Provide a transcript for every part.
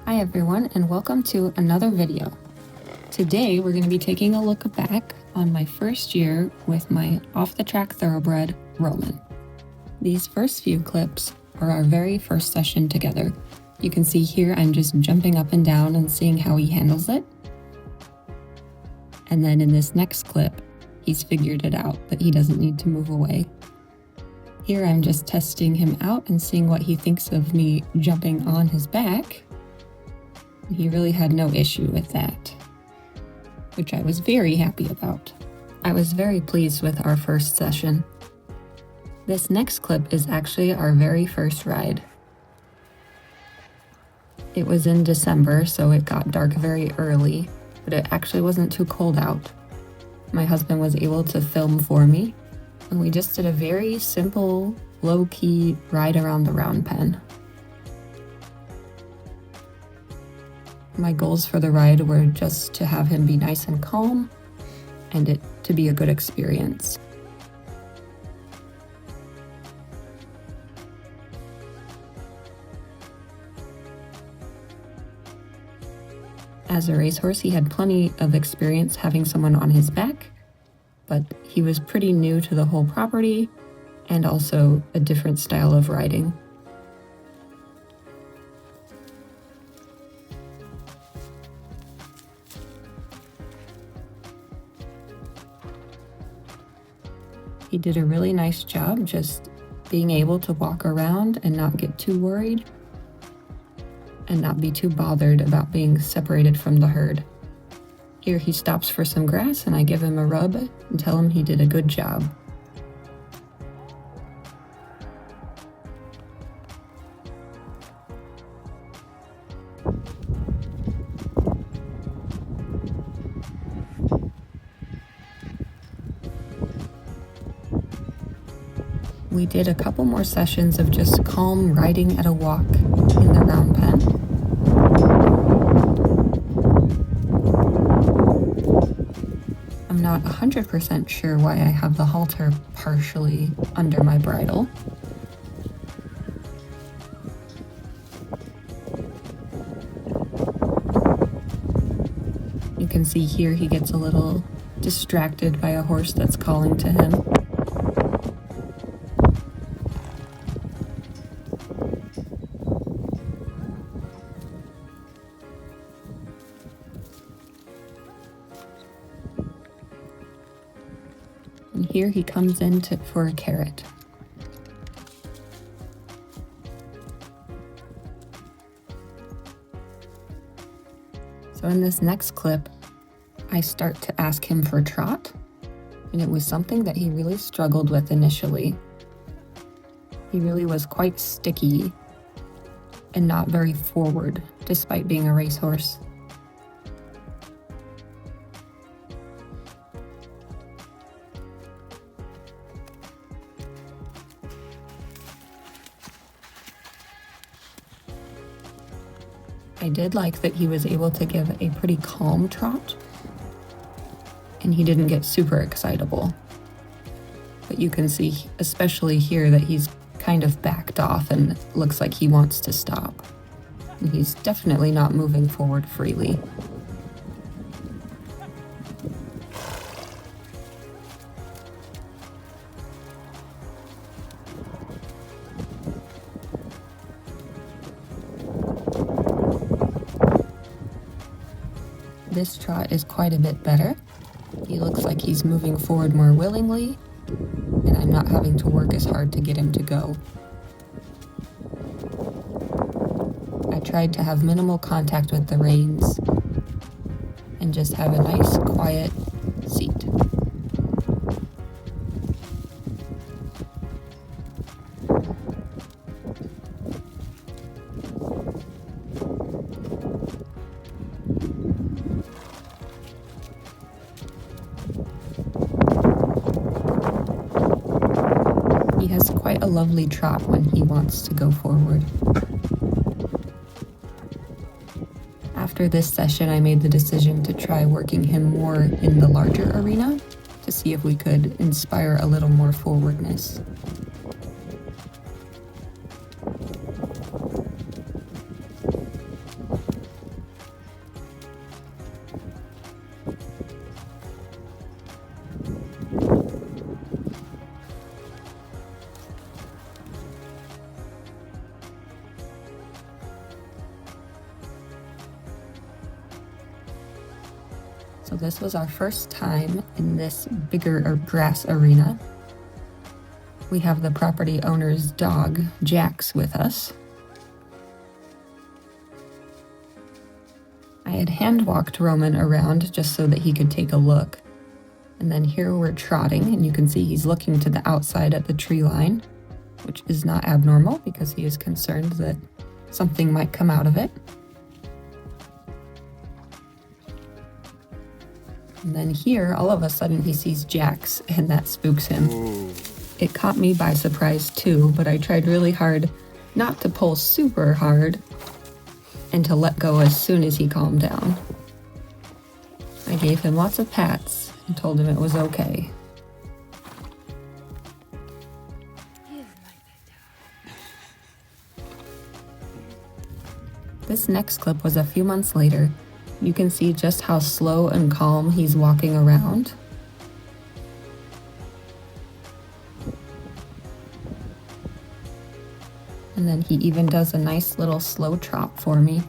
Hi everyone, and welcome to another video. Today we're going to be taking a look back on my first year with my off-the-track thoroughbred, Roman. These first few clips are our very first session together. You can see here I'm just jumping up and down and seeing how he handles it. And then in this next clip, he's figured it out that he doesn't need to move away. Here I'm just testing him out and seeing what he thinks of me jumping on his back. He really had no issue with that, which I was very happy about. I was very pleased with our first session. This next clip is actually our very first ride. It was in December, so it got dark very early, but it actually wasn't too cold out. My husband was able to film for me, and we just did a very simple, low-key ride around the round pen. My goals for the ride were just to have him be nice and calm, and it to be a good experience. As a racehorse, he had plenty of experience having someone on his back, but he was pretty new to the whole property and also a different style of riding. He did a really nice job just being able to walk around and not get too worried and not be too bothered about being separated from the herd. Here he stops for some grass and I give him a rub and tell him he did a good job. We did a couple more sessions of just calm riding at a walk in the round pen. I'm not 100% sure why I have the halter partially under my bridle. You can see here he gets a little distracted by a horse that's calling to him. And here he comes in for a carrot. So in this next clip, I start to ask him for trot, and it was something that he really struggled with initially. He really was quite sticky and not very forward, despite being a racehorse. I did like that he was able to give a pretty calm trot, and he didn't get super excitable. But you can see, especially here, that he's kind of backed off and looks like he wants to stop. And he's definitely not moving forward freely. This trot is quite a bit better. He looks like he's moving forward more willingly, and I'm not having to work as hard to get him to go. I tried to have minimal contact with the reins and just have a nice, quiet seat. He has quite a lovely trot when he wants to go forward. After this session, I made the decision to try working him more in the larger arena to see if we could inspire a little more forwardness. So this was our first time in this bigger grass arena. We have the property owner's dog, Jax, with us. I had hand-walked Roman around just so that he could take a look. And then here we're trotting, and you can see he's looking to the outside at the tree line, which is not abnormal because he is concerned that something might come out of it. And then here, all of a sudden, he sees Jax, and that spooks him. Ooh. It caught me by surprise too, but I tried really hard not to pull super hard and to let go as soon as he calmed down. I gave him lots of pats and told him it was okay. This next clip was a few months later. You can see just how slow and calm he's walking around. And then he even does a nice little slow trot for me.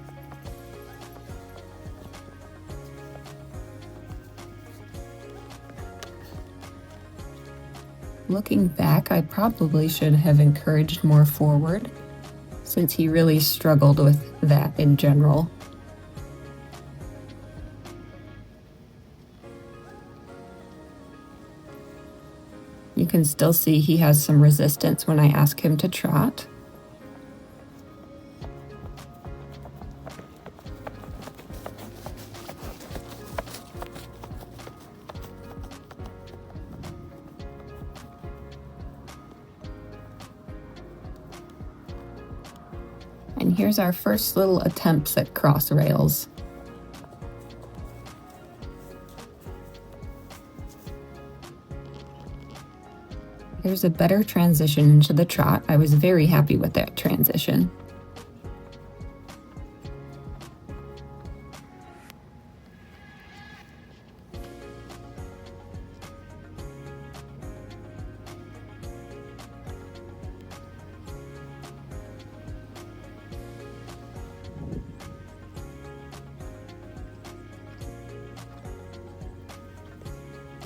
Looking back, I probably should have encouraged more forward, since he really struggled with that in general. You can still see he has some resistance when I ask him to trot. And here's our first little attempts at cross rails. Here's a better transition into the trot. I was very happy with that transition.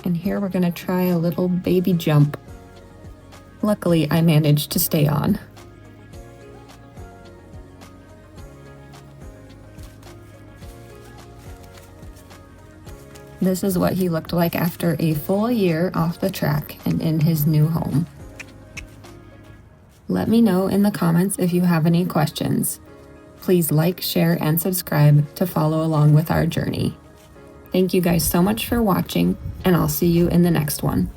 And here we're going to try a little baby jump. Luckily, I managed to stay on. This is what he looked like after a full year off the track and in his new home. Let me know in the comments if you have any questions. Please like, share, and subscribe to follow along with our journey. Thank you guys so much for watching, and I'll see you in the next one.